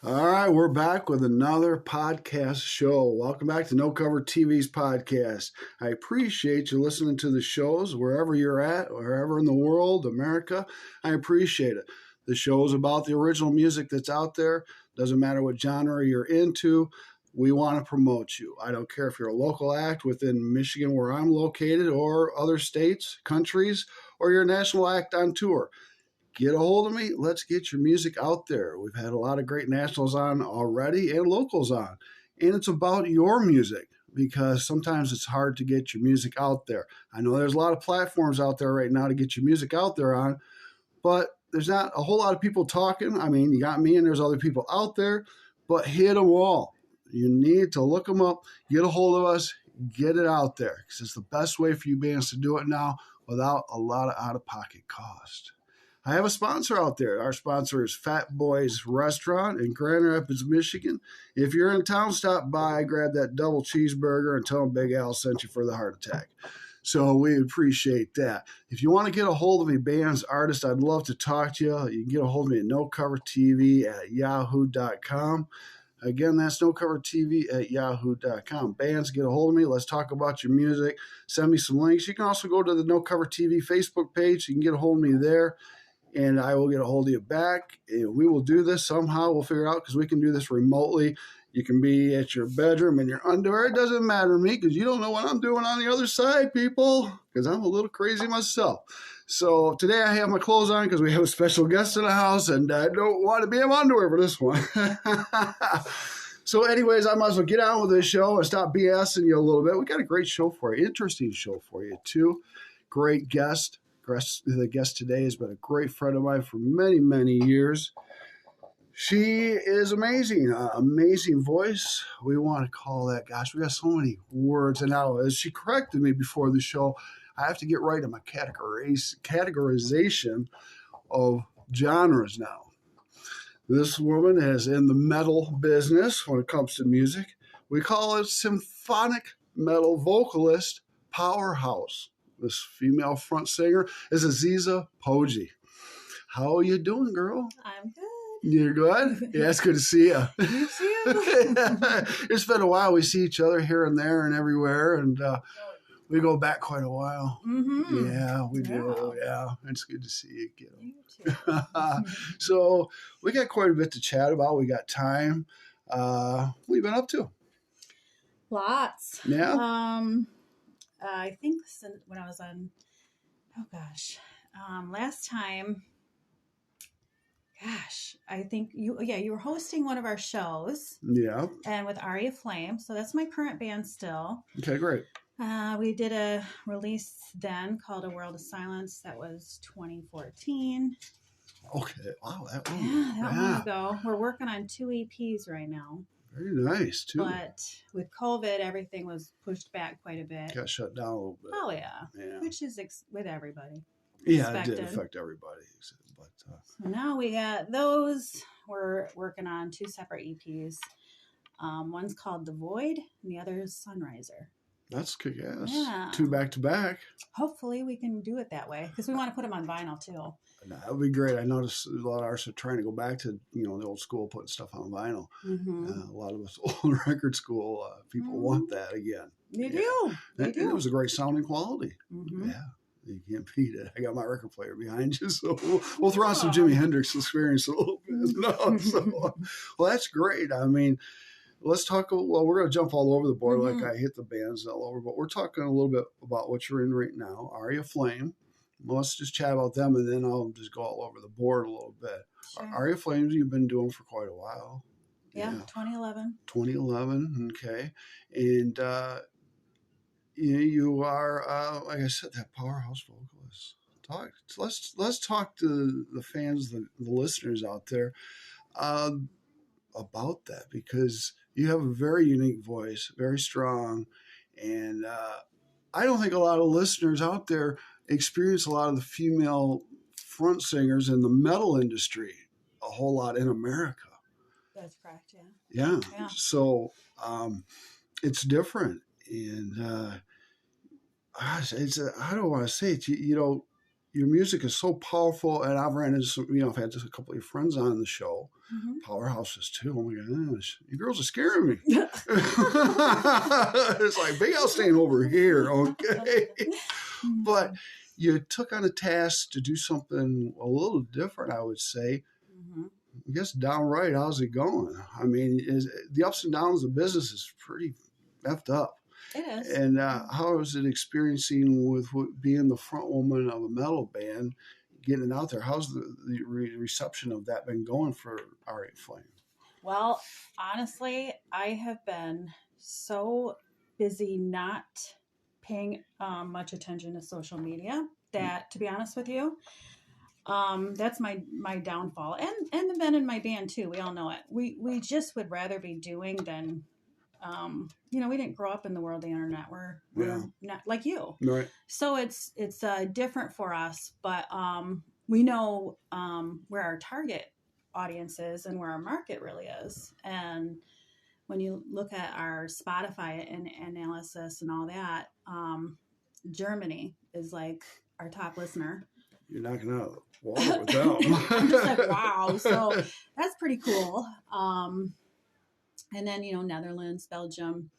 All right, we're back with another podcast show. Welcome back to No Cover TV's podcast. I appreciate you listening to the shows wherever you're at, wherever in the world, America. I appreciate it. The show is about the original music that's out there. Doesn't matter what genre you're into. We want to promote you. I don't care if you're a local act within Michigan where I'm located or other states, countries, or you're a national act on tour. Get a hold of me. Let's get your music out there. We've had a lot of great nationals on already and locals on. And it's about your music because sometimes it's hard to get your music out there. I know there's a lot of platforms out there right now to get your music out there on, but there's not a whole lot of people talking. I mean, you got me and there's other people out there, but hit them all. You need to look them up, get a hold of us, get it out there because it's the best way for you bands to do it now without a lot of out-of-pocket cost. I have a sponsor out there. Our sponsor is Fat Boys Restaurant in Grand Rapids, Michigan. If you're in town, stop by, grab that double cheeseburger, and tell them Big Al sent you for the heart attack. So we appreciate that. If you want to get a hold of me, bands, artists, I'd love to talk to you. You can get a hold of me at nocovertv@yahoo.com. Again, that's nocovertv@yahoo.com. Bands, get a hold of me. Let's talk about your music. Send me some links. You can also go to the No Cover TV Facebook page. You can get a hold of me there. And I will get a hold of you back. We will do this somehow. We'll figure it out because we can do this remotely. You can be at your bedroom in your underwear. It doesn't matter to me because you don't know what I'm doing on the other side, people, because I'm a little crazy myself. So today I have my clothes on because we have a special guest in the house, and I don't want to be in my underwear for this one. So anyways, I might as well get on with this show and stop BSing you a little bit. We got a great show for you, interesting show for you, too. Great guest. The guest today has been a great friend of mine for many, many years. She is amazing, amazing voice. We want to call that, gosh, we got so many words. And now, as she corrected me before the show, I have to get right in my categorization of genres now. This woman is in the metal business when it comes to music. We call it symphonic metal vocalist powerhouse. This female front singer is Aziza Poggi. How are you doing, girl? I'm good. You're good? Yeah, it's good to see you. You too. It's been a while. We see each other here and there and everywhere, and we go back quite a while. Mm-hmm. Yeah, we do. Yeah, it's good to see you, kiddo. You too. So we got quite a bit to chat about. We got time. What have you been up to? Lots. Yeah? I think when I was on, last time, I think you were hosting one of our shows. Yeah. And with Aria Flame. So that's my current band still. Okay, great. We did a release then called A World of Silence. That was 2014. Okay. Wow. That long ago. We're working on 2 EPs right now. Very nice, too. But with COVID, everything was pushed back quite a bit. Got shut down a little bit. Oh, yeah. Which is with everybody. Yeah, expected. It did affect everybody. But so now we got those. We're working on 2 separate EPs. One's called The Void, and the other is Sunriser. That's kick-ass. Yeah. 2 back-to-back. Hopefully we can do it that way, because we want to put them on vinyl, too. That would be great. I noticed a lot of artists are trying to go back to, the old school, putting stuff on vinyl. Mm-hmm. A lot of us old record school people want that again. They do. And it was a great sounding quality. Mm-hmm. Yeah. You can't beat it. I got my record player behind you, so we'll throw on some Jimi Hendrix experience a little bit. Well, that's great. I mean, let's talk. Well, we're going to jump all over the board like I hit the bands all over, but we're talking a little bit about what you're in right now, Aria Flame. Well, let's just chat about them, and then I'll just go all over the board a little bit. Sure. Aria Flames, you've been doing for quite a while. Yeah, 2011. 2011, okay. And you are, like I said, that powerhouse vocalist. Let's talk to the fans, the listeners out there about that, because you have a very unique voice, very strong, and I don't think a lot of listeners out there experience a lot of the female front singers in the metal industry a whole lot in America. That's correct, yeah. Yeah. So it's different. And gosh, I don't want to say it. Your music is so powerful. And I've ran into some, I've had just a couple of your friends on the show. powerhouses too. Oh my gosh, you girls are scaring me. It's like, big L staying over here, okay? But you took on a task to do something a little different, I would say. I guess downright, how's it going? I mean, the ups and downs of business is pretty effed up. It is. And how is it experiencing with being the front woman of a metal band, getting it out there? How's the reception of that been going for Aria Flame? Well, honestly, I have been so busy not paying much attention to social media that, to be honest with you, that's my downfall. And the men in my band too. We all know it. We just would rather be doing than, we didn't grow up in the world of the internet. We're not like you. Right. So it's different for us, but we know where our target audience is and where our market really is. And when you look at our Spotify and analysis and all that, Germany is like our top listener. You're knocking out the water with them. I'm just like, wow. So that's pretty cool. And then, Netherlands, Belgium,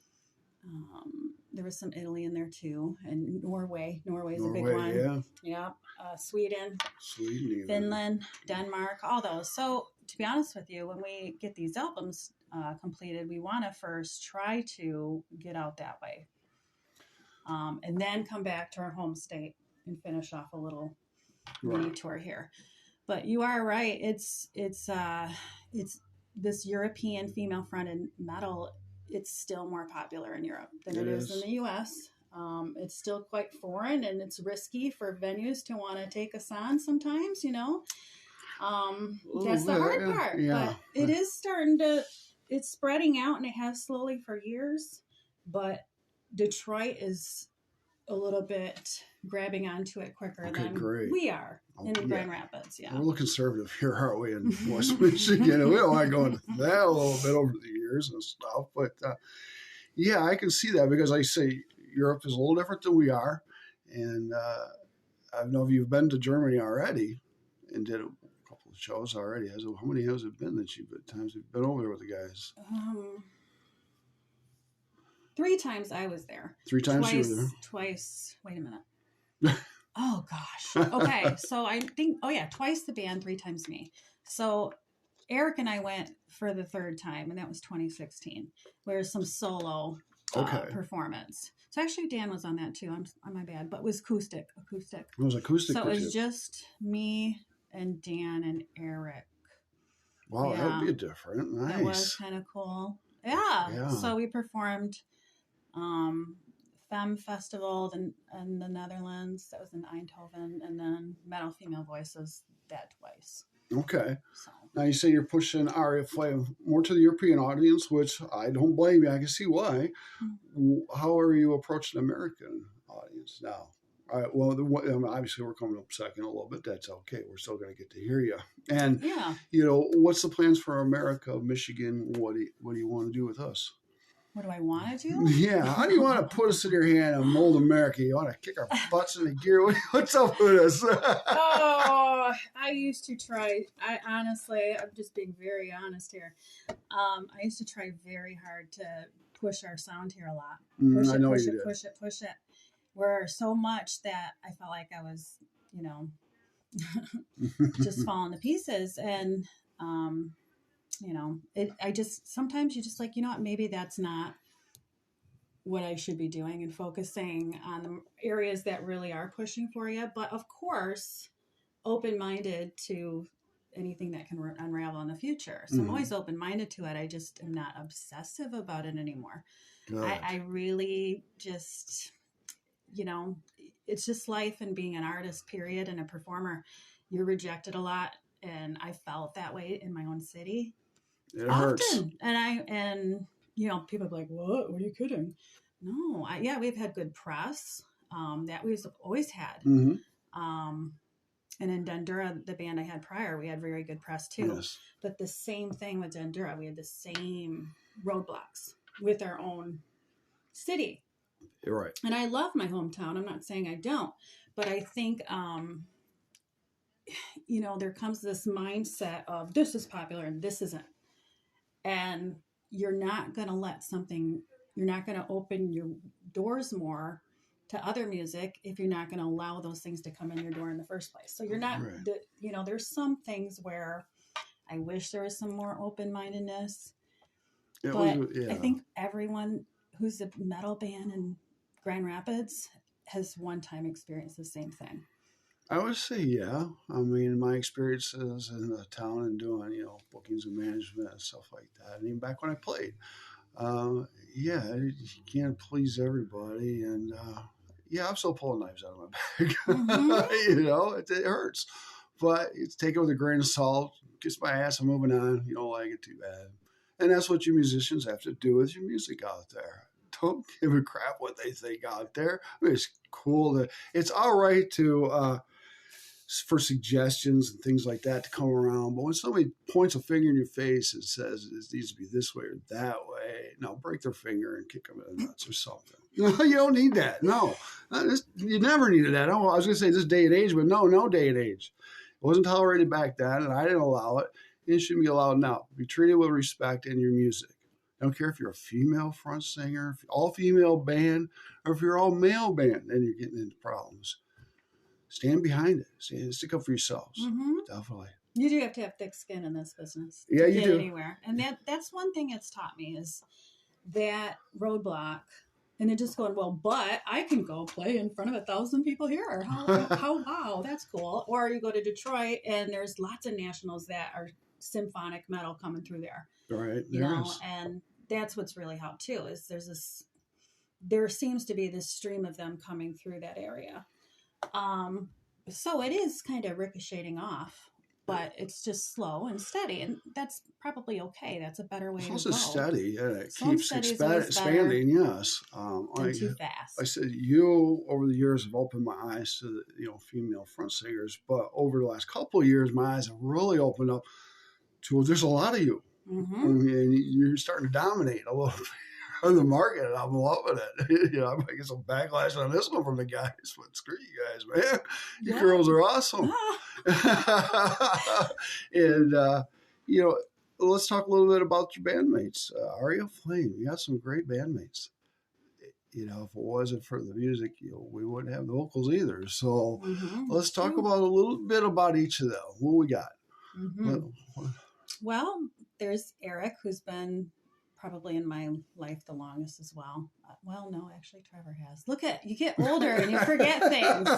there was some Italy in there too, and Norway. Norway's a big one. Yeah. Sweden, even. Finland, Denmark, all those. So to be honest with you, when we get these albums completed, we want to first try to get out that way, and then come back to our home state and finish off a little mini tour here. But you are right. It's this European female-fronted metal. It's still more popular in Europe than it is in the U.S. It's still quite foreign, and it's risky for venues to want to take us on sometimes, That's the hard part. Yeah. But it is it's spreading out, and it has slowly for years. But Detroit is a little bit grabbing onto it quicker than we are in Grand Rapids. Yeah. We're a little conservative here, aren't we, in West Michigan? We don't want to go into that a little bit over the years and stuff. But I can see that because I say Europe is a little different than we are. And I know if you've been to Germany already and did a couple of shows already. How many has it been that times you've been over there with the guys? 3 times I was there. 3 times you were there? Twice. Wait a minute. Oh, gosh. Okay. So I think, twice the band, 3 times me. So Eric and I went for the 3rd time, and that was 2016. Where's some solo performance. So actually Dan was on that too. I'm my bad, but it was acoustic. It was acoustic. So it was just me and Dan and Eric. Wow, that would be different. Nice. That was kind of cool. Yeah. So we performed Femme Festival in the Netherlands. That was in Eindhoven, and then Metal Female Voices that twice. Okay. So. Now you say you're pushing Aria Flame more to the European audience, which I don't blame you. I can see why. Mm-hmm. How are you approaching the American audience now? All right. Well, obviously we're coming up second a little bit. That's okay. We're still going to get to hear you. And what's the plans for America, Michigan? What do you want to do with us? What do I want to do? Yeah. How do you want to put us in your hand and mold America? You want to kick our butts in the gear? What's up with us? I used to try. I'm just being very honest here. I used to try very hard to push our sound here a lot. Push it. We're so much that I felt like I was, just falling to pieces. And, sometimes you just like, maybe that's not what I should be doing and focusing on the areas that really are pushing for you. But of course, open-minded to anything that can unravel in the future. So I'm always open-minded to it. I just am not obsessive about it anymore. I really just, it's just life and being an artist, period, and a performer. You're rejected a lot. And I felt that way in my own city. It hurts. And people are like, what? What are you kidding? No, we've had good press that we've always had. Mm-hmm. And in Dendura, the band I had prior, we had very good press too. Yes. But the same thing with Dendura, we had the same roadblocks with our own city. You're right. And I love my hometown. I'm not saying I don't, but I think there comes this mindset of this is popular and this isn't. And you're not going to open your doors more to other music if you're not going to allow those things to come in your door in the first place. So you're not, Right. there's some things where I wish there was some more open-mindedness, but I think everyone who's a metal band in Grand Rapids has one time experienced the same thing. I would say, yeah. I mean, my experiences in the town and doing, bookings and management and stuff like that, and even back when I played, yeah, you can't please everybody, and yeah, I'm still pulling knives out of my bag. Mm-hmm. It hurts, but it's take it with a grain of salt. Kiss my ass. I'm moving on. You don't like it, too bad. And that's what you musicians have to do with your music out there. Don't give a crap what they think out there. I mean, it's cool it's all right to for suggestions and things like that to come around. But when somebody points a finger in your face and says it needs to be this way or that way, no, break their finger and kick them in the nuts or something. You don't need that. No, you never needed that. I was going to say this day and age, but no day and age. It wasn't tolerated back then, and I didn't allow it. And it shouldn't be allowed now. Be treated with respect in your music. I don't care if you're a female front singer, if you're all female band, or if you're all male band, then you're getting into problems. Stand behind it. Stick up for yourselves. Mm-hmm. Definitely. You do have to have thick skin in this business. Yeah, to you get do. Anywhere, and that's one thing it's taught me is that roadblock. And then just going, well, but I can go play in front of 1,000 people here. How wow, that's cool. Or you go to Detroit and there's lots of nationals that are symphonic metal coming through there. Right. And that's what's really helped too, is there seems to be this stream of them coming through that area. So it is kind of ricocheting off, but it's just slow and steady, and that's probably okay. That's a better way to go. It's also steady. Yeah, it Slow keeps expanding. Yes. Too fast. I said, you over the years have opened my eyes to female front singers, but over the last couple of years, my eyes have really opened up to there's a lot of you, and you're starting to dominate a little bit on the market, and I'm loving it. I might get some backlash on this one from the guys, but screw you guys, man. You girls are awesome. And, let's talk a little bit about your bandmates. Aria Flame, you got some great bandmates. If it wasn't for the music, we wouldn't have the vocals either. So let's talk about a little bit about each of them. What we got? Well, there's Eric, who's been probably in my life the longest as well. Well, no, actually Trevor has. You get older and you forget things.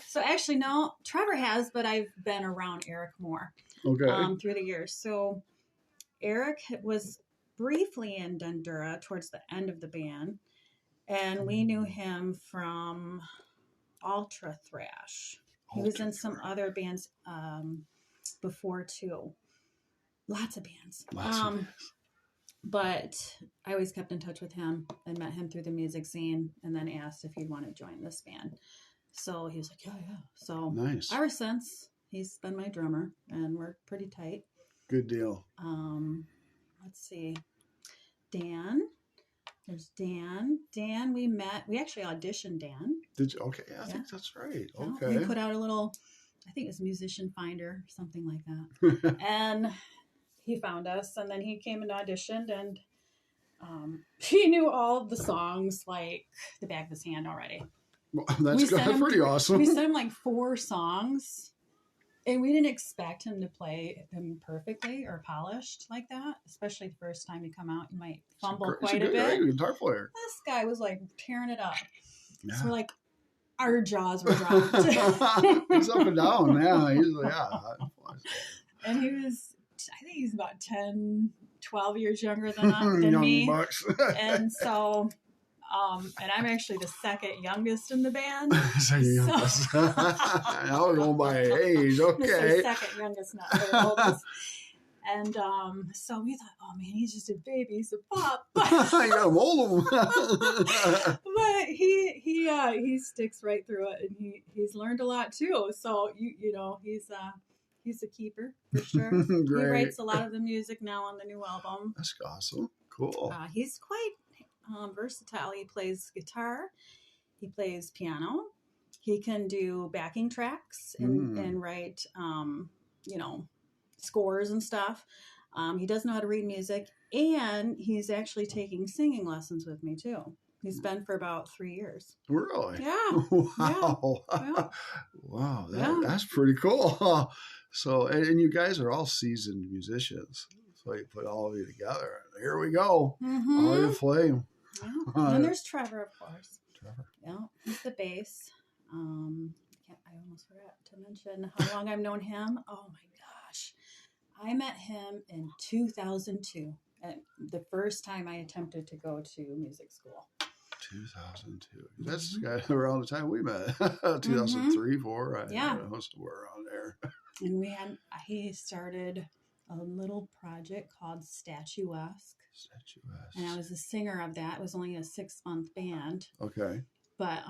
So actually, no, Trevor has, but I've been around Eric more through the years. So Eric was briefly in Dundura towards the end of the band, and we knew him from Ultra Thrash. He was in some other bands before too. Lots of bands. But I always kept in touch with him and met him through the music scene, and then asked if he'd want to join this band. So he was like, yeah. So nice. Ever since, he's been my drummer, and we're pretty tight. Good deal. Let's see. Dan. There's Dan. Dan, we actually auditioned Dan. Did you? Okay, I think that's right. Okay. We put out a little, I think it was Musician Finder, something like that. And he found us, and then he came and auditioned, and he knew all of the songs like the back of his hand already. Well, that's pretty awesome. We sent him like 4 songs, and we didn't expect him to play them perfectly or polished like that, especially the first time you come out. You might fumble quite a bit. Great guitar player. This guy was like tearing it up. Yeah. So like our jaws were dropped. He's up and down. Yeah. And he was, I think he's about 10, 12 years younger than me. Bucks. And so, and I'm actually the second youngest in the band. Now we're going by age. Okay. The second youngest, not the oldest. And so we thought, oh man, he's just a baby, he's a pup. You gotta mold him. But he sticks right through it, and he's learned a lot too. So he's a keeper for sure. He writes a lot of the music now on the new album. That's awesome. Cool. He's quite versatile. He plays guitar, he plays piano, He can do backing tracks and write, scores and stuff. He does know how to read music, and he's actually taking singing lessons with me too. He's been for about 3 years. Really? Yeah. Wow. Yeah. Wow. Yeah. That's pretty cool. So, and you guys are all seasoned musicians. So you put all of you together. Here we go. Aria Flame. Yeah. And there's Trevor, of course. Trevor. Yeah, he's the bass. I almost forgot to mention how long I've known him. Oh my gosh. I met him in 2002. The first time I attempted to go to music school. 2002. That's around the time we met. 2003, 4. Yeah. I was somewhere around there. And he started a little project called Statuesque. And I was the singer of that. It was only a 6-month band. Okay. But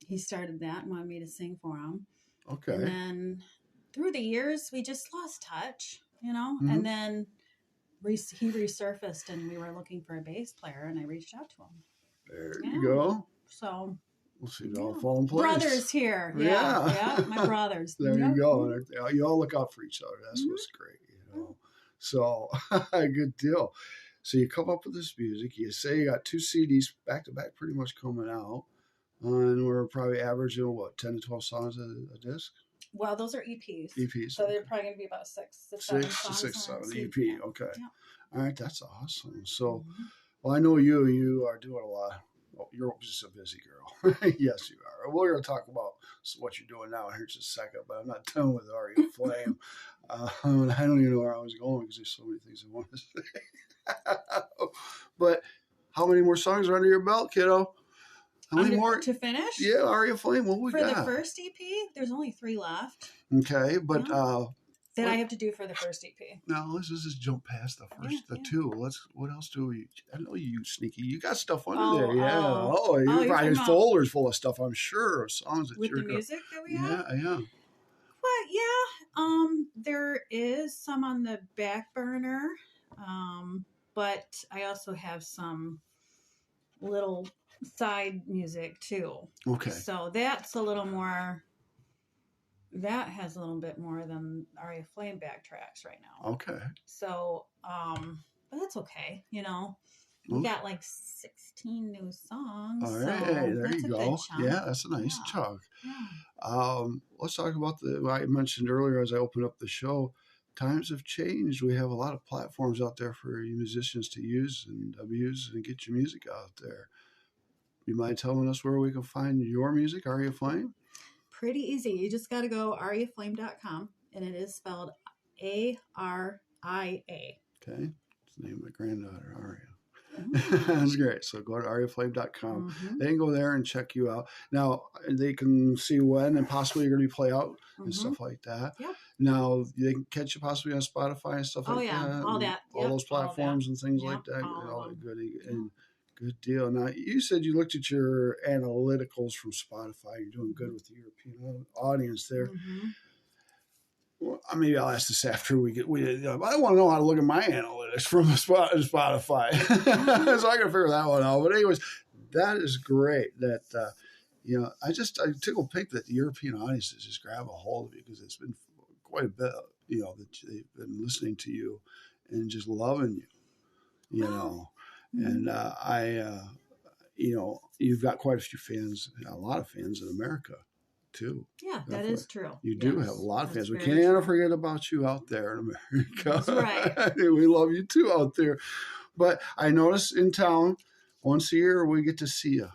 he started that and wanted me to sing for him. Okay. And then through the years, we just lost touch, and then he resurfaced and we were looking for a bass player and I reached out to him. There you go. So we'll see it all fall in place. Brothers here. Yeah, my brothers. There you go. You all look out for each other. That's what's great, So, good deal. So you come up with this music. You say you got 2 CDs back to back pretty much coming out. And we're probably averaging, 10 to 12 songs a disc? Well, those are EPs. EPs. So they're probably going to be about 6 to 7 songs. 6 to 7 EP. Yeah. Okay. Yeah. All right. That's awesome. So, well, I know you are doing a lot. Well, you're just a busy girl. Yes, you are. We're going to talk about what you're doing now here in just a second, but I'm not done with Aria Flame. I don't even know where I was going because there's so many things I want to say. But how many more songs are under your belt, kiddo? How many more to finish? Yeah, Aria Flame. What we got? For the first EP, there's only 3 left. Okay, but that I have to do for the first EP. Now let's just jump past the first, the 2. What else do we? I know you sneaky. You got stuff under there, yeah. You probably folders full of stuff. I'm sure of songs that with the music that we have. Yeah. Well, yeah. There is some on the back burner, but I also have some little side music too. Okay. So that's a little more. That has a little bit more than Aria Flame backtracks right now. Okay. So, but that's okay. We got like 16 new songs. All right, so there you go. Yeah, that's a nice chunk. Yeah. Let's talk about I mentioned earlier as I opened up the show. Times have changed. We have a lot of platforms out there for you musicians to use and abuse and get your music out there. You mind telling us where we can find your music, Aria Flame? Pretty easy. You just got to go ariaflame.com, and it is spelled ARIA. Okay. It's the name of my granddaughter, Aria. That's great. So go to ariaflame.com. They can go there and check you out. Now, they can see when and possibly you're going to be play out and stuff like that. Yep. Now, they can catch you possibly on Spotify and stuff like that. All that. All those platforms and things like that. All that goody. And good deal. Now, you said you looked at your analyticals from Spotify. You're doing good with the European audience there. Well, maybe I'll ask this after we I want to know how to look at my analytics from Spotify. So I got to figure that one out. But anyways, that is great that, I tickle pink that the European audiences just grab a hold of you because it's been quite a bit, that they've been listening to you and just loving you, And you've got quite a few fans, a lot of fans in America, too. Yeah, that is true. You do have a lot of fans. We can't forget about you out there in America. That's right. We love you, too, out there. But I notice in town, once a year, we get to see you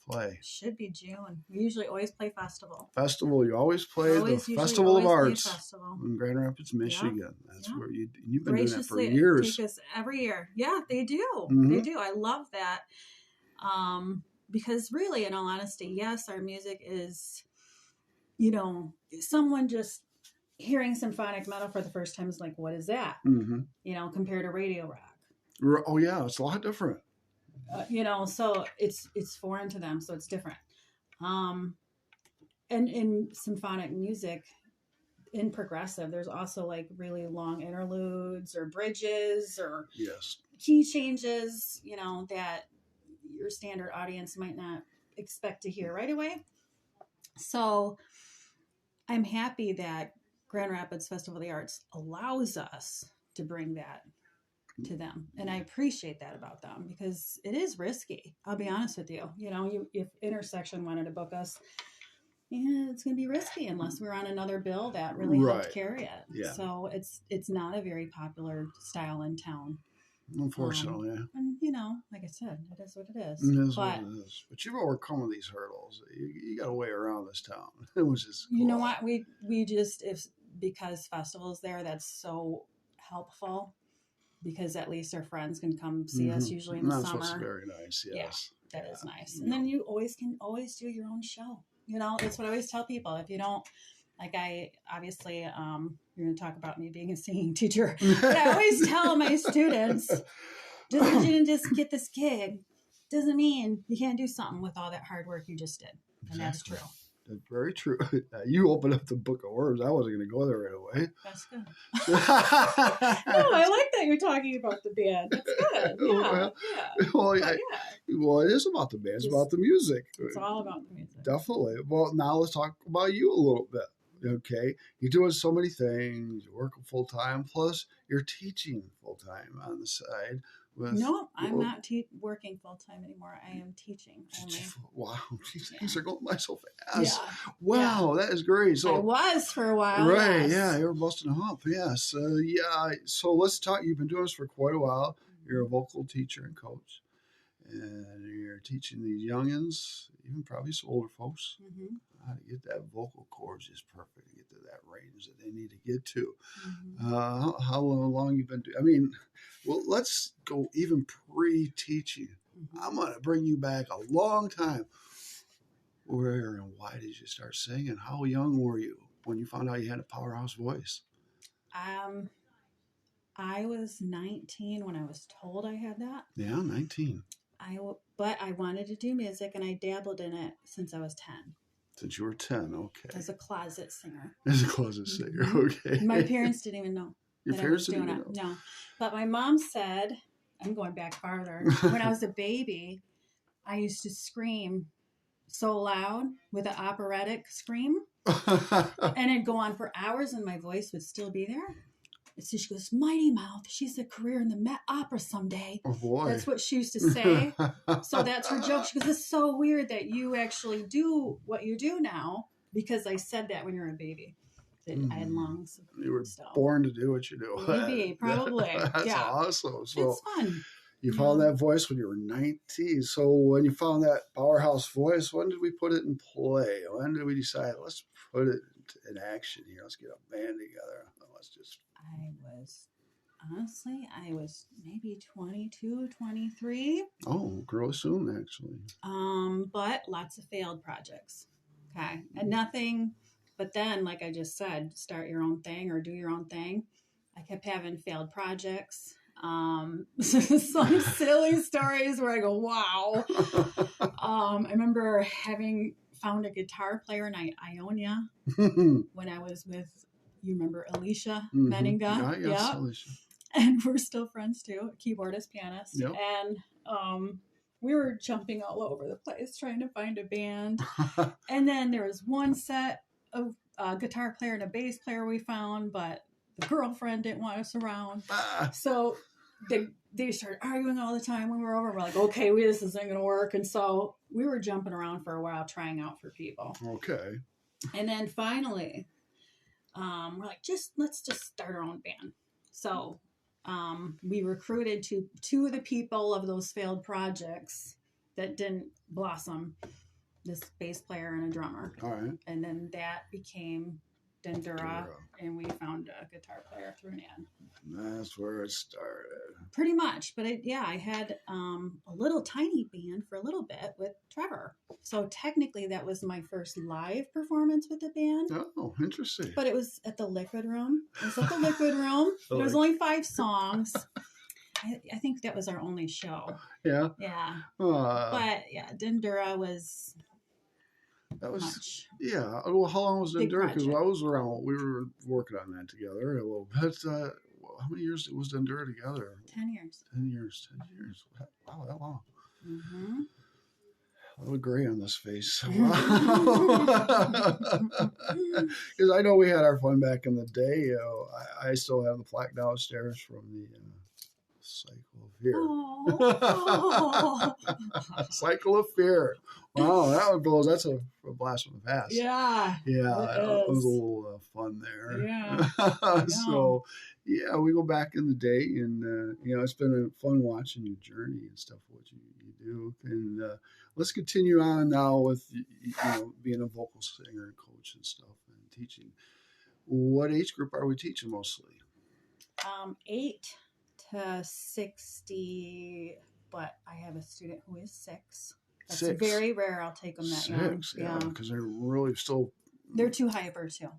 play. Should be June. We usually always play festival. You always play the Festival of Arts in Grand Rapids, Michigan. Yeah. That's where you've been doing that for years. Take us every year. Yeah, they do. They do. I love that. Because really, in all honesty, yes, our music is, someone just hearing symphonic metal for the first time is like, what is that? Compared to radio rock. Oh, yeah. It's a lot different. So it's foreign to them, so it's different. And in symphonic music, in progressive, there's also like really long interludes or bridges or key changes, that your standard audience might not expect to hear right away. So I'm happy that Grand Rapids Festival of the Arts allows us to bring that to them. And I appreciate that about them because it is risky. I'll be honest with you. If Intersection wanted to book us, yeah, it's going to be risky unless we're on another bill that really helped carry it. Yeah. So it's not a very popular style in town. Unfortunately. And like I said, it is what it is. It is what it is. But you've overcome these hurdles. You got a way around this town. It was just cool. You know what? We just, because festivals there, that's so helpful. Because at least our friends can come see us usually in the summer. That's very nice. Yes. Yeah, that is nice. And then you can always do your own show. That's what I always tell people. If you don't, like I obviously, you're going to talk about me being a singing teacher, but I always tell my students, just because you didn't just get this gig, doesn't mean you can't do something with all that hard work you just did. And that's true. That's very true. You opened up the book of worms. I wasn't going to go there right away. That's good. No, I like that you're talking about the band. That's good. Yeah. Well, it is about the band. It's about the music. It's all about the music. Definitely. Well, now let's talk about you a little bit. Okay. You're doing so many things. You're working full time. Plus, you're teaching full time on the side. No, I'm not working full time anymore. I am teaching only. Wow, things are going by so fast. Yeah. Wow, that is great. So I was for a while. Right? Yes. Yeah, you're busting a hump. Yes. So let's talk. You've been doing this for quite a while. You're a vocal teacher and coach, and you're teaching these youngins, even probably some older folks, how to get that vocal cords just perfect to get to that range that they need to get to. How long you've been doing? Well, let's go even pre-teaching. I'm going to bring you back a long time. Where and why did you start singing? How young were you when you found out you had a powerhouse voice? I was 19 when I was told I had that. Yeah, 19. But I wanted to do music, and I dabbled in it since I was 10. Since you were 10, okay. As a closet singer. Okay. My parents didn't even know. Your parents didn't even know? No. But my mom said, I'm going back farther. When I was a baby, I used to scream so loud with an operatic scream. And it'd go on for hours, and my voice would still be there. And so she goes, Mighty Mouth, she's a career in the Met Opera someday. Oh, boy. That's what she used to say. So that's her joke. She goes, it's so weird that you actually do what you do now, because I said that when you were a baby. I had lungs. You were born to do what you do. Maybe, probably. That's awesome. So it's fun. You found that voice when you were 19. So when you found that powerhouse voice, when did we put it in play? When did we decide, let's put it in action here? Let's get a band together. Let's just... I was maybe 22, 23. Oh, grow soon, actually. But lots of failed projects. Okay. And nothing, but then, like I just said, start your own thing or do your own thing. I kept having failed projects. Some silly stories where I go, wow. I remember having found a guitar player in Ionia when I was with, you remember Alicia Meninga? Yes, Alicia. And we're still friends too, keyboardist, pianist. Yep. And we were jumping all over the place trying to find a band. And then there was one set of guitar player and a bass player we found, but the girlfriend didn't want us around. So they started arguing all the time when we were over. We're like, okay, this isn't going to work. And so we were jumping around for a while, trying out for people. Okay. And then finally, we're like, let's just start our own band. So we recruited two of the people of those failed projects that didn't blossom, this bass player and a drummer. All right. And then that became Dendura, and we found a guitar player through Nan. That's where it started. Pretty much. But I had a little tiny band for a little bit with Trevor. So technically that was my first live performance with the band. Oh, interesting. But it was at the Liquid Room. It was at the Liquid Room. There was only 5 songs. I think that was our only show. Yeah. Yeah. But yeah, Dendura was... That was much. Yeah. Well, how long was Dendura? Because I was around, we were working on that together a little bit. How many years was Dendura together? 10 years. 10 years. 10 years. Wow, that long. Mm-hmm. little gray on this face. Wow. Because I know we had our fun back in the day. You know, I still have the plaque downstairs from the Cycle of Fear. Oh. Cycle of Fear. Wow, that blows. That's a blast from the past. Yeah. Yeah, it was a little fun there. Yeah. So, yeah, we go back in the day, and you know, it's been fun watching your journey and stuff. What you do, and let's continue on now with you know being a vocal singer and coach and stuff and teaching. What age group are we teaching mostly? 8 to 60, but I have a student who is 6. That's 6. very rare. I'll take them that 6, young. yeah, because they're really still. They're too hyper too.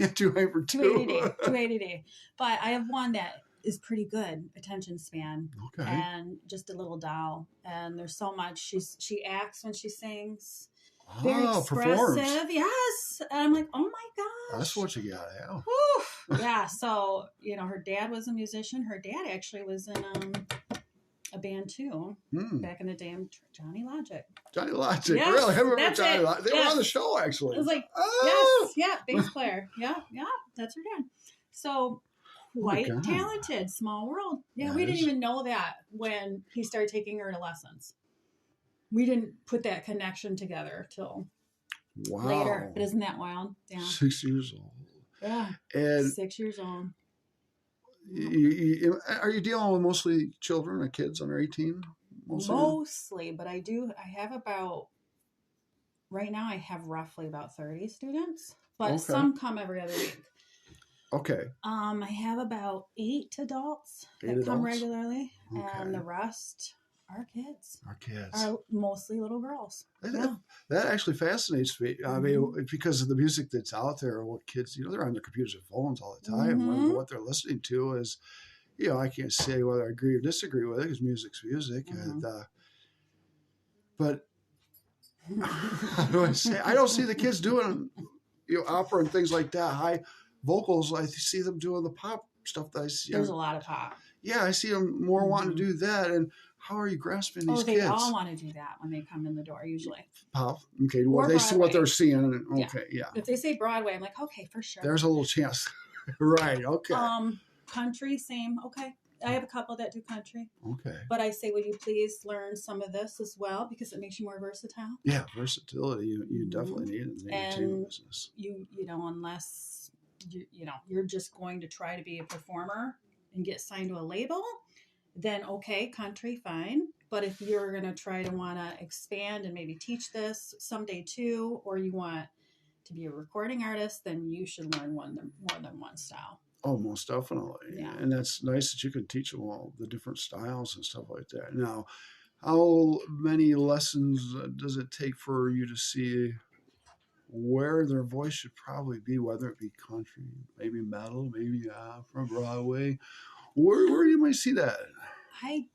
Yeah, too hyper too. Too ADD. But I have one that is pretty good attention span. Okay. And just a little doll. And there's so much. She acts when she sings. Very expressive. Performs. Yes. And I'm like, oh my gosh. That's what you got, yeah. Whew. Yeah. So, you know, her dad was a musician. Her dad actually was in a band too back in the day. Johnny Logic. Johnny Logic, Yes, really? I remember that's Johnny it. Logic. They were on the show actually. I was like, oh! yes, yeah, bass player. Yeah, that's her dad. So quite God. talented, small world. Yeah, That we didn't is- even know that when he started taking her to lessons. We didn't put that connection together till Wow. later. But isn't that wild? Yeah. 6 years old. Yeah. And 6 years old. are you dealing with mostly children or kids under 18? Mostly, but I have about, right now I have roughly about 30 students, but some come every other week. Okay. I have about 8 adults that 8 come adults? regularly, Okay. and the rest are kids. Our kids. Are mostly little girls. That actually fascinates me. I mean, because of the music that's out there, what kids, you know, they're on their computers and phones all the time. What they're listening to is, you know, I can't say whether I agree or disagree with it because music's music. And, but how do I say? I don't see the kids doing, you know, opera and things like that. High vocals, I see them doing the pop stuff that I see. There's a lot of pop. Yeah, I see them more wanting to do that. And how are you grasping these they kids? all want to do that when they come in the door, usually. Pop. Okay, what Or they see, what Broadway. they're seeing. Okay, yeah. If they say Broadway, I'm like, okay, for sure. There's a little chance. Right, okay. Country, same. Okay. I have a couple that do country. Okay. But I say, would you please learn some of this as well? Because it makes you more versatile. Yeah, versatility. You definitely need it in the entertainment business. You know, unless, you know, you're just going to try to be a performer and get signed to a label, then okay, country, fine. But if you're going to try to want to expand and maybe teach this someday too, or you want to be a recording artist, then you should learn more than one style. Oh, most definitely. Yeah. And that's nice that you can teach them all the different styles and stuff like that. Now, how many lessons does it take for you to see where their voice should probably be, whether it be country, maybe metal, maybe from Broadway? Where you might see that? I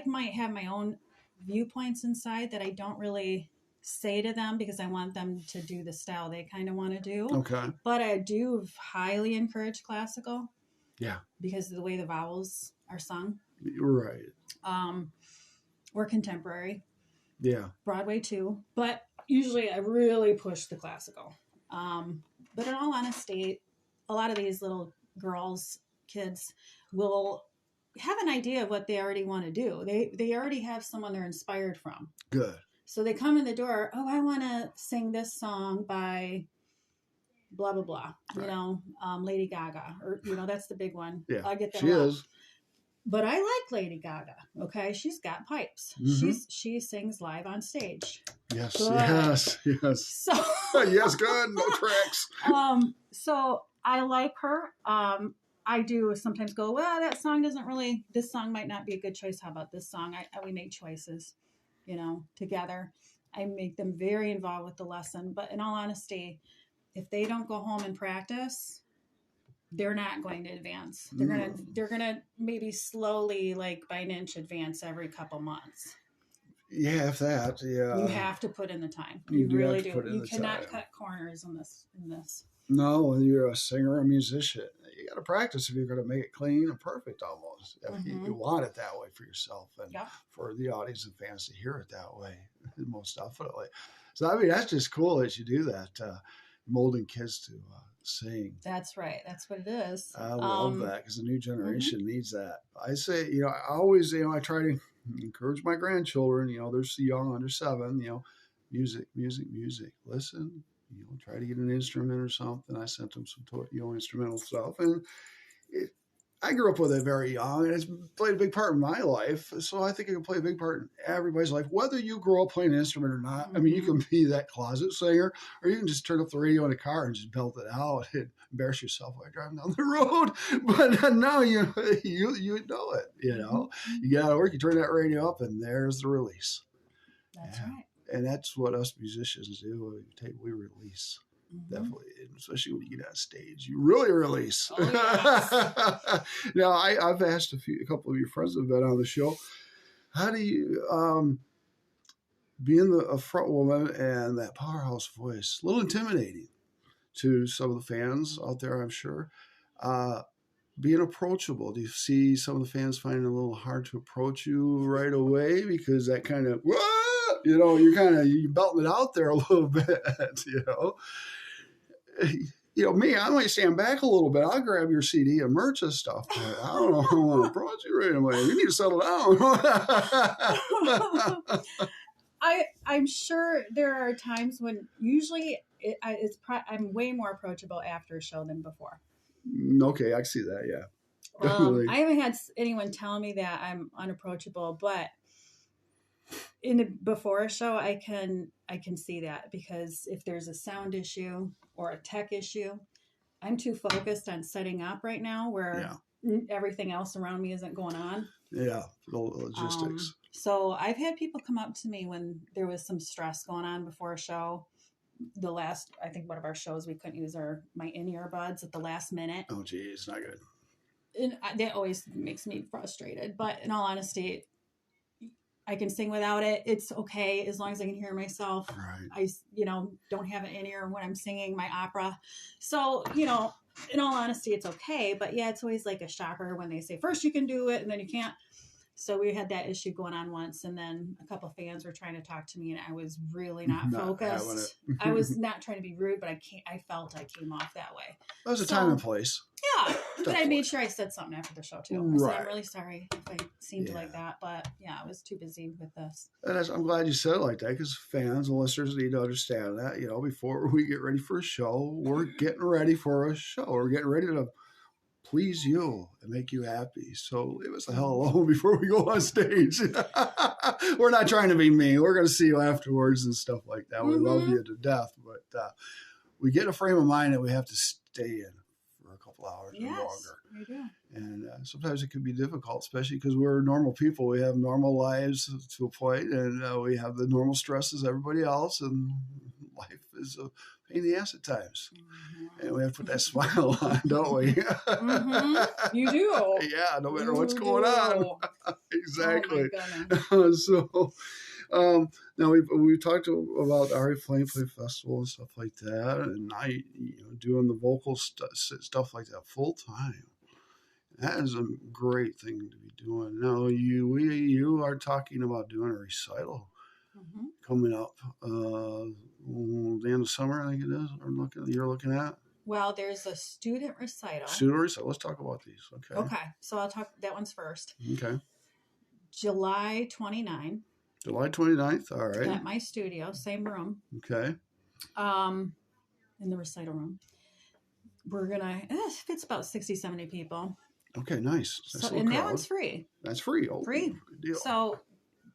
might have my own viewpoints inside that I don't really say to them because I want them to do the style they kind of want to do. Okay. But I do highly encourage classical. Yeah. Because of the way the vowels are sung. Right. Or contemporary. Yeah. Broadway too. But usually I really push the classical. But in all honesty, a lot of these little girls, kids will have an idea of what they already want to do. They already have someone they're inspired from. Good. So they come in the door, oh, I want to sing this song by blah, blah, blah. Right. You know, Lady Gaga, or, you know, that's the big one. Yeah. I get that She is. But I like Lady Gaga. Okay. She's got pipes. She sings live on stage. Yes. Good. Yes. So yes. Good. No tricks. So I like her. I do sometimes go, well, this song might not be a good choice. How about this song? We make choices, you know, together. I make them very involved with the lesson. But in all honesty, if they don't go home and practice, they're not going to advance. They're gonna maybe slowly, like by an inch, advance every couple months. Yeah, if that. Yeah. You have to put in the time. You do really have to do. put in You the cannot time. cut corners in this. No, whether you're a singer or a musician, you got to practice if you're going to make it clean and perfect almost. If you want it that way for yourself and for the audience and fans to hear it that way. most definitely. So I mean, that's just cool that you do that, molding kids to sing. That's right. That's what it is. I love that because the new generation Mhm. needs that. I say, I always, I try to encourage my grandchildren. They're so young, under 7. Music, music, music. Listen. Try to get an instrument or something. I sent them some, instrumental stuff, and I grew up with it very young, and it's played a big part in my life. So I think it can play a big part in everybody's life, whether you grow up playing an instrument or not. I mean, you can be that closet singer, or you can just turn up the radio in the car and just belt it out and embarrass yourself while you're driving down the road. But now you know it. You get out of work, you turn that radio up, and there's the release. That's right. And that's what us musicians do. We release. Definitely, especially when you get on stage, you really release. Oh, yes. Now, I've asked a couple of your friends that have been on the show, how do you, being a front woman and that powerhouse voice, a little intimidating to some of the fans out there, I'm sure. Being approachable, do you see some of the fans finding it a little hard to approach you right away because that kind of, you're belting it out there a little bit, me, I might stand back a little bit. I'll grab your CD and merch and stuff, but I don't know if I want to approach you right away. You need to settle down. I'm sure there are times when usually I'm way more approachable after a show than before. Okay, I see that. Yeah, definitely. I haven't had anyone tell me that I'm unapproachable, but before a show, I can see that, because if there's a sound issue or a tech issue, I'm too focused on setting up right now where everything else around me isn't going on. Yeah, the logistics. So I've had people come up to me when there was some stress going on before a show. I think one of our shows, we couldn't use my in-ear buds at the last minute. Oh, geez, not good. And that always makes me frustrated. But in all honesty, I can sing without it. It's okay as long as I can hear myself. Right. I, don't have an in-ear when I'm singing my opera. So, in all honesty, it's okay. But yeah, it's always like a shocker when they say first you can do it and then you can't. So we had that issue going on once, and then a couple of fans were trying to talk to me, and I was really not focused. I was not trying to be rude, but I felt I came off that way. That was a time and place. Yeah, but I made sure I said something after the show too. I said, I'm really sorry if I seemed like that, but yeah, I was too busy with this. And I'm glad you said it like that, because fans and listeners need to understand that, before we get ready for a show, we're getting ready for a show. We're getting ready to please you and make you happy. So leave us the hell alone before we go on stage. We're not trying to be mean. We're going to see you afterwards and stuff like that. We love you to death, but we get a frame of mind that we have to stay in for a couple hours or longer. We do. And sometimes it can be difficult, especially because we're normal people. We have normal lives to a point, and we have the normal stresses everybody else, and life is a pain in the ass at times. And we have to put that smile on, don't we? You do. Yeah, no matter what's going on. Exactly. Oh, so now we've talked about Aria Flame Play Festival and stuff like that, and doing the vocal stuff like that full time. That is a great thing to be doing. Now you are talking about doing a recital coming up the end of summer, I think it is. You're looking at. Well, there's a student recital. Let's talk about these. Okay. So I'll talk that one's first. Okay. July 29th. July 29th. All right. At my studio, same room. Okay. In the recital room. We're it fits about 60, 70 people. Okay, nice. And that one's free. That's free. Oh, free. Good deal. So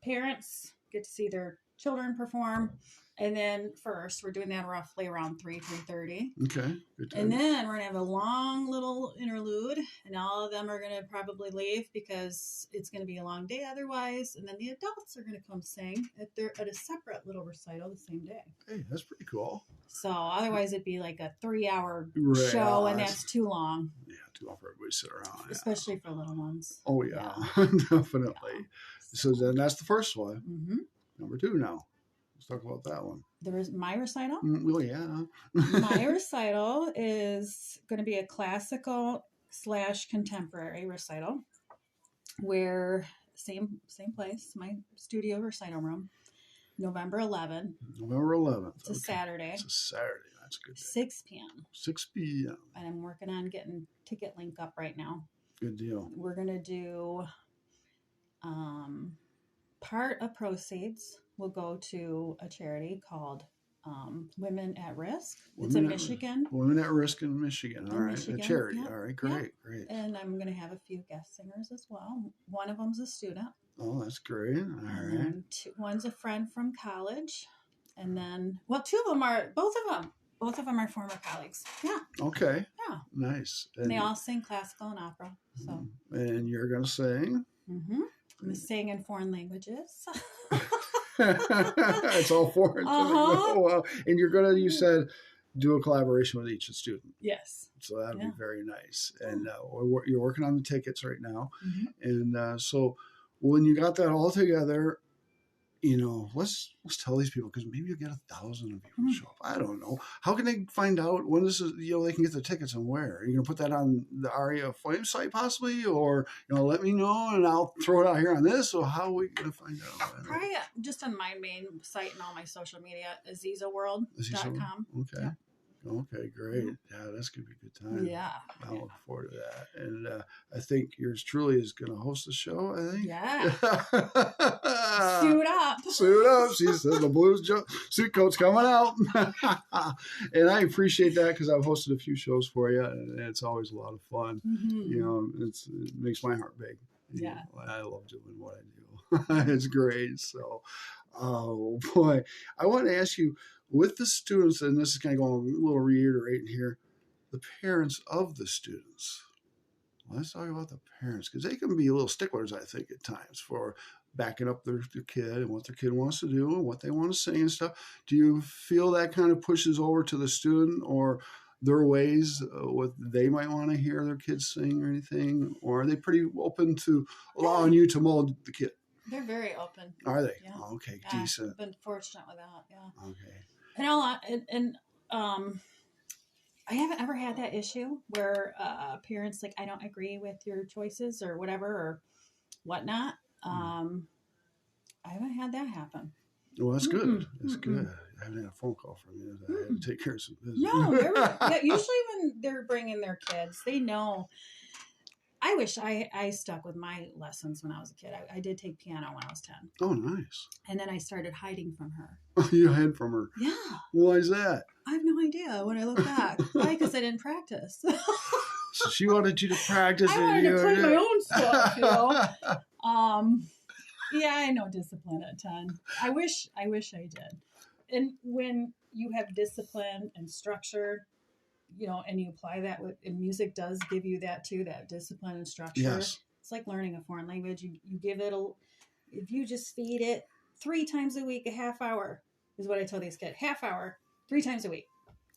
parents get to see their children perform. And then first, we're doing that roughly around 3:30. Okay. Good time. And then we're going to have a long little interlude. And all of them are going to probably leave because it's going to be a long day otherwise. And then the adults are going to come sing at a separate little recital the same day. Hey, that's pretty cool. So otherwise it'd be like a 3-hour show, and that's too long. Yeah, too long for everybody to sit around. Especially for little ones. Oh, yeah. Definitely. Yeah. So then that's the first one. Number 2 now. Let's talk about that one. My recital? Well, yeah. My recital is going to be a classical / contemporary recital, where same place, my studio recital room. November 11th. November 11th. It's a Saturday. It's a Saturday. That's a good day. 6 p.m. 6 p.m. And I'm working on getting ticket link up right now. Good deal. We're going to do part of proceeds will go to a charity called Women at Risk. It's in Michigan. Women at Risk in Michigan. All right. Michigan. A charity. Yep. All right. Great. Yep. Great. And I'm going to have a few guest singers as well. One of them's a student. Oh, that's great. All right. One's a friend from college. And then, well, both of them are former colleagues. Yeah. Okay. Yeah. Nice. And they all sing classical and opera. So. And you're going to sing? Mm-hmm. I'm going to sing in foreign languages. It's all foreign. Oh, wow. And you're going to, you said, do a collaboration with each student. Yes. So that'll be very nice. And you're working on the tickets right now. Mm-hmm. And so when you got that all together, let's tell these people, because maybe you'll get 1,000 people show up. I don't know. How can they find out when this is, they can get the tickets and where? Are you going to put that on the Aria Flame site possibly? Or, let me know and I'll throw it out here on this? Or how are we going to find out? Probably just on my main site and all my social media, azizaworld.com. Okay. Yeah. Okay, great. Yeah, that's going to be a good time. Yeah. I look forward to that. And I think yours truly is going to host the show, I think. Yeah. Suit up. Suit up. She says the blues suit coat's coming out. And I appreciate that because I've hosted a few shows for you, and it's always a lot of fun. Mm-hmm. It makes my heart big. Yeah. I love doing what I do. It's great. So, oh boy. I want to ask you, with the students, and this is kind of going a little reiterating here, the parents of the students. Let's talk about the parents, because they can be a little sticklers, I think, at times for backing up their kid and what their kid wants to do and what they want to sing and stuff. Do you feel that kind of pushes over to the student or their ways, what they might want to hear their kids sing or anything? Or are they pretty open to allowing you to mold the kid? They're very open. Are they? Yeah. Oh, okay, yeah, decent. I've been fortunate with that, yeah. Okay. And I haven't ever had that issue where parents I don't agree with your choices or whatever or whatnot. I haven't had that happen. Well, that's good. That's good. I haven't had a phone call from you. I had to take care of some business. No, usually when they're bringing their kids, they know. I wish I stuck with my lessons when I was a kid. I did take piano when I was 10. Oh, nice. And then I started hiding from her. You hid from her? Yeah. Why is that? I have no idea when I look back. Why? Because I didn't practice. So she wanted you to practice. I wanted to play my own stuff, Yeah, I know discipline at 10. I wish I did. And when you have discipline and structure, and you apply that and music does give you that too, that discipline and structure. Yes. It's like learning a foreign language. You give it if you just feed it 3 times a week, a half hour is what I tell these kids. Half hour, 3 times a week.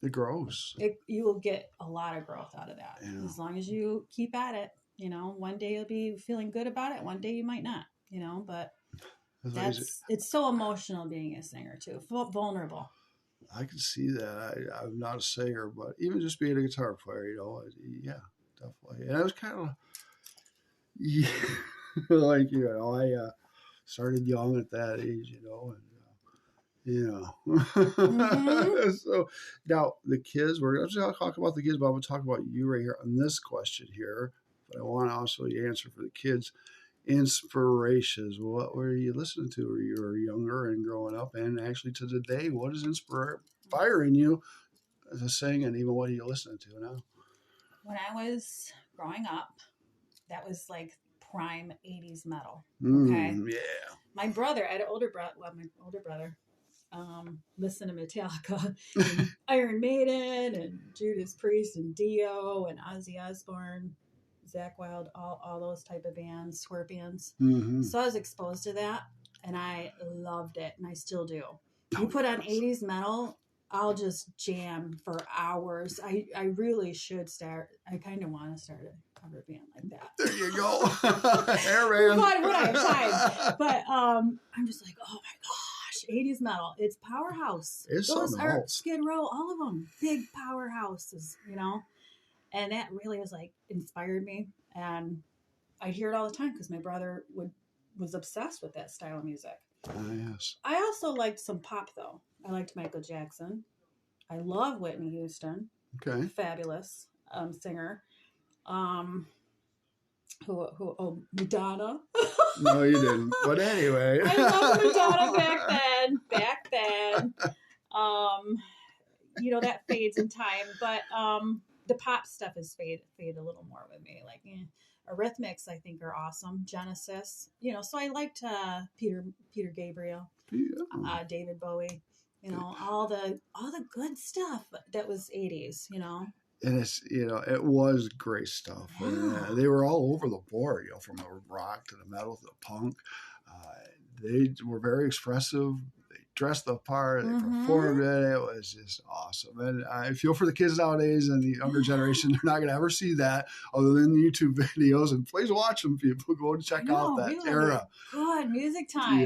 It grows. You will get a lot of growth out of that. Yeah. As long as you keep at it, one day you'll be feeling good about it. One day you might not, but it's so emotional being a singer too. Vulnerable. I can see that. I'm not a singer, but even just being a guitar player, yeah, definitely. And I was kind of, I started young at that age, and, So now the kids, we're going to talk about the kids, but I'm going to talk about you right here on this question here. But I want to also answer for the kids. Inspirations. What were you listening to when you were younger and growing up, and actually to today? What is inspiring you to sing, and even what are you listening to now? When I was growing up, that was like prime 80s metal. Okay. Yeah. My brother, I had an older brother. Well, my older brother listened to Metallica, and Iron Maiden, and Judas Priest, and Dio, and Ozzy Osbourne. Zakk Wylde, all those type of bands, Scorpions. So I was exposed to that, and I loved it, and I still do. You put on 80s metal, I'll just jam for hours. I really should start. I kind of want to start a cover band like that. There you go. Air But when I have time. But I'm just like, oh my gosh, 80s metal. It's powerhouse. It's those something are else. Skid Row, all of them. Big powerhouses, And that really was inspired me. And I hear it all the time because my brother would was obsessed with that style of music. Yes. I also liked some pop, though. I liked Michael Jackson. I love Whitney Houston. Okay. Fabulous singer. Madonna. No, you didn't. But anyway. I loved Madonna back then. That fades in time, but the pop stuff is fade a little more with me. Like Eurythmics, I think, are awesome. Genesis, so I liked Peter Gabriel, David Bowie, all the good stuff that was 80s, And it's, it was great stuff. Yeah. And they were all over the board, from the rock to the metal to the punk. They were very expressive. They dressed the part. They performed it. It was just awesome. And I feel for the kids nowadays and the younger generation. They're not going to ever see that other than YouTube videos. And please watch them, people. Go and check out that era. Good music time.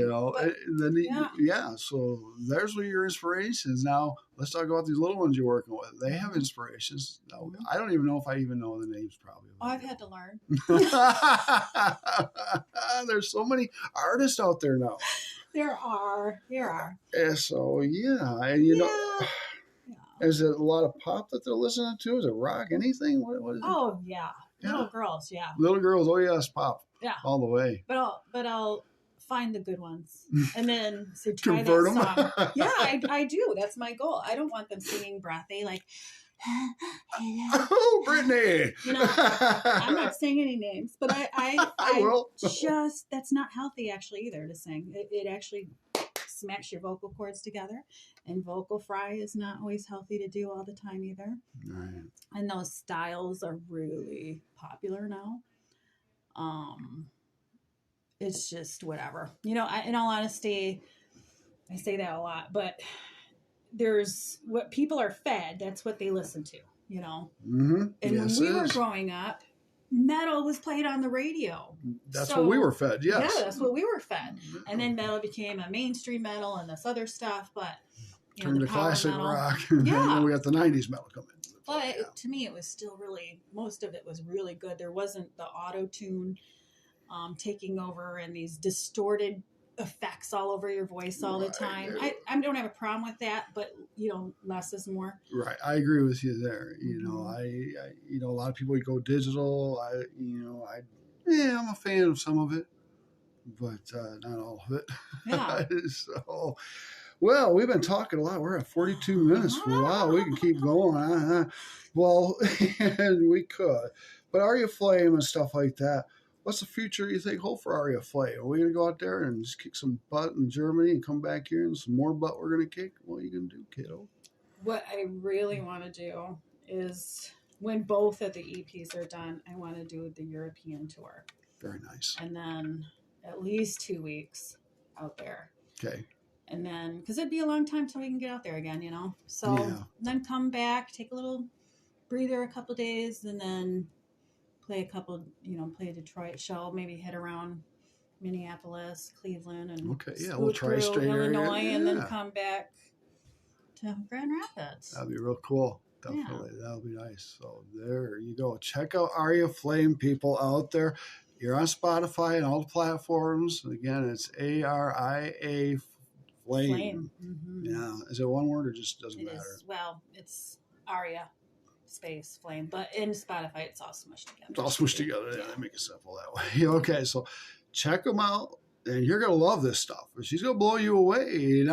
So there's where your inspirations. Now, let's talk about these little ones you're working with. They have inspirations. Now, I don't even know if I even know the names, probably. Oh, I've had to learn. There's so many artists out there now. There are. And so, and is it a lot of pop that they're listening to? Is it rock? Anything? What is it? Oh, yeah. Little girls, yeah. Little girls, oh yes, pop. Yeah. All the way. But I'll find the good ones and then try Convert that them. song. Yeah, I do. That's my goal. I don't want them singing breathy like. Oh, Brittany! I'm not saying any names, but I will. Just that's not healthy actually either to sing. It actually smacks your vocal cords together, and vocal fry is not always healthy to do all the time either. Right. And those styles are really popular now. It's just whatever. In all honesty, I say that a lot, but there's what people are fed. That's what they listen to, Mm-hmm. And yes, when we were growing up, metal was played on the radio. That's what we were fed, yes. Yeah, that's what we were fed. And then metal became a mainstream metal and this other stuff, but turned to classic metal, rock. And then we got the 90s metal coming. But to me, it was still really, most of it was really good. There wasn't the auto-tune taking over and these distorted effects all over your voice all the time. I don't have a problem with that, but less is more. Right, I agree with you there. I a lot of people go digital. I'm a fan of some of it, but not all of it. Yeah. So, well, we've been talking a lot. We're at 42 minutes for a while. We can keep going. Well, and we could, but Aria Flame and stuff like that. What's the future you think hold for Aria Flame? Are we going to go out there and just kick some butt in Germany and come back here and some more butt we're going to kick? What are you going to do, kiddo? What I really want to do is when both of the EPs are done, I want to do the European tour. Very nice. And then at least 2 weeks out there. Okay. And then, because it'd be a long time till we can get out there again, So then come back, take a little breather a couple days, and then play a couple, play a Detroit show, maybe head around Minneapolis, Cleveland, and we'll try straight Illinois, and then come back to Grand Rapids. That'd be real cool. Definitely. Yeah. That'll be nice. So there you go. Check out Aria Flame, people out there. You're on Spotify and all the platforms. Again, it's ARIA Flame. Mm-hmm. Yeah. Is it one word or just doesn't matter? It's Aria space Flame, but in Spotify it's all smushed together. It's all smushed together. Yeah, they make it simple that way. Okay, so check them out, and you're gonna love this stuff. She's gonna blow you away.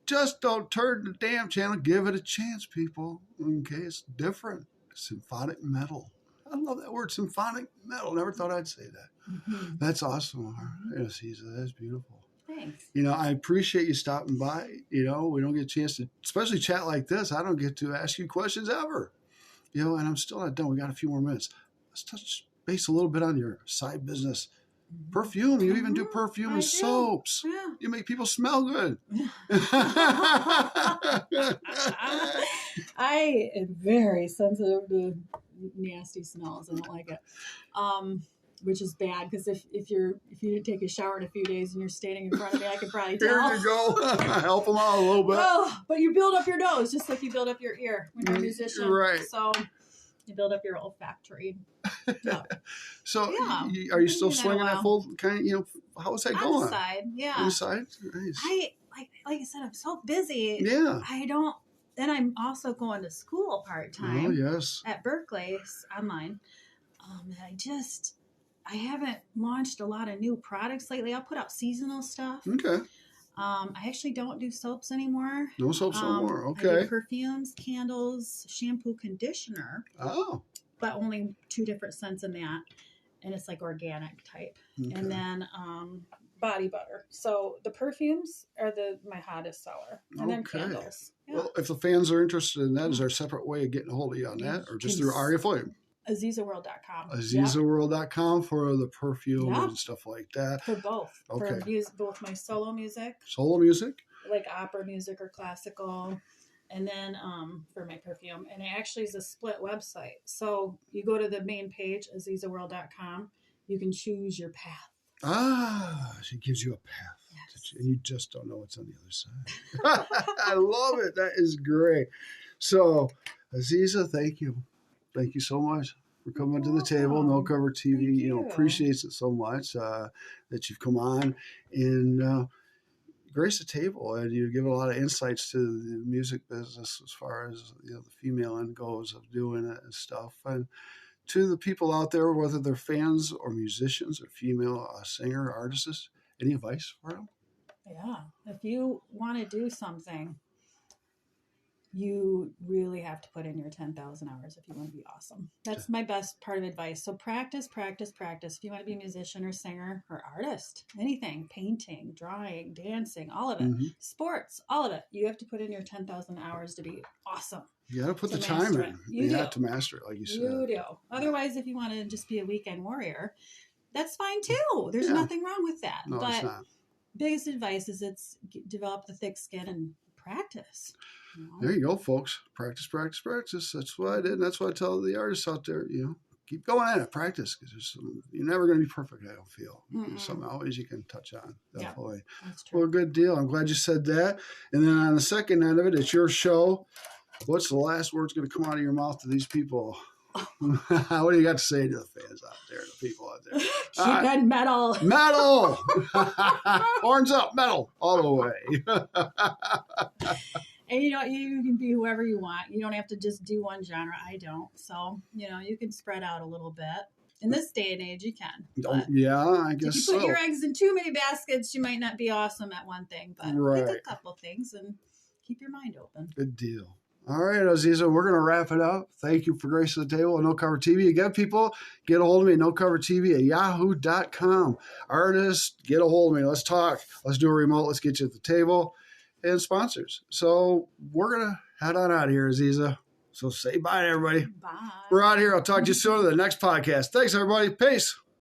Just don't turn the damn channel. Give it a chance, people. Okay, it's different. Symphonic metal. I love that word, symphonic metal. Never thought I'd say that. Mm-hmm. That's awesome. Aziza, that's beautiful. Thanks. I appreciate you stopping by. We don't get a chance to, especially chat like this. I don't get to ask you questions ever. And I'm still not done. We got a few more minutes. Let's touch base a little bit on your side business. Perfume. You even do perfume and soaps. Yeah. You make people smell good. I am very sensitive to nasty smells. I don't like it. Which is bad because if you didn't take a shower in a few days and you're standing in front of me, I could probably tell. Here you go. Help them out a little bit. Well, but you build up your nose just like you build up your ear when you're a musician. Right. So, to build up your olfactory. Yeah. So Yeah. are you still Do that a swinging that while. full kind of, how's that On going? the side, yeah. On the side? Nice. Like I said, I'm so busy. Yeah. Then I'm also going to school part-time. Oh, yes. At Berkeley, online. I haven't launched a lot of new products lately. I'll put out seasonal stuff. Okay. I actually don't do soaps anymore. No soaps no more. I Okay. do perfumes, candles, shampoo, conditioner. Oh. But only 2 different scents in that. And it's like organic type. Okay. And then body butter. So the perfumes are my hottest seller. And then candles. Yeah. Well, if the fans are interested in that, is there a separate way of getting a hold of you on that? Or just through Aria Flame? AzizaWorld.com. AzizaWorld.com for the perfume and stuff like that. For both. Okay. For both my solo music. Solo music? Like opera music or classical. And then for my perfume. And it actually is a split website. So you go to the main page, AzizaWorld.com. You can choose your path. Ah, she gives you a path. Yes. And you just don't know what's on the other side. I love it. That is great. So, Aziza, thank you. Thank you so much for coming to the table. No Cover TV, appreciates it so much that you've come on and grace the table, and you give a lot of insights to the music business as far as the female end goes of doing it and stuff. And to the people out there, whether they're fans or musicians or female singer artists, any advice for them? Yeah, if you want to do something, you really have to put in your 10,000 hours if you want to be awesome. That's my best part of advice. So practice, practice, practice. If you want to be a musician or singer or artist, anything, painting, drawing, dancing, all of it, sports, all of it, you have to put in your 10,000 hours to be awesome. You got to put the time in. You have to master it, like you said. You do. Otherwise, if you want to just be a weekend warrior, that's fine too. There's nothing wrong with that. No, it's not. Biggest advice is develop the thick skin and practice. There you go, folks. Practice, practice, practice. That's what I did. And that's what I tell the artists out there. Keep going at it. Practice, because you're never going to be perfect, I don't feel. There's something always you can touch on. Definitely. Yeah, that's true. Well, good deal. I'm glad you said that. And then on the second end of it, it's your show. What's the last words going to come out of your mouth to these people? What do you got to say to the fans out there, the people out there? Keep it metal. Metal! Horns up, metal, all the way. And you can be whoever you want. You don't have to just do one genre. I don't. So, you can spread out a little bit. In this day and age, you can. Yeah, I guess so. If you put your eggs in too many baskets, you might not be awesome at one thing. But pick a couple things and keep your mind open. Good deal. All right, Aziza, we're going to wrap it up. Thank you for gracing the table at No Cover TV. Again, people, get a hold of me at NoCoverTV at yahoo.com. Artists, get a hold of me. Let's talk. Let's do a remote. Let's get you at the table. And sponsors. So we're going to head on out of here, Aziza. So say bye to everybody. Bye. We're out here. I'll talk to you soon on the next podcast. Thanks, everybody. Peace.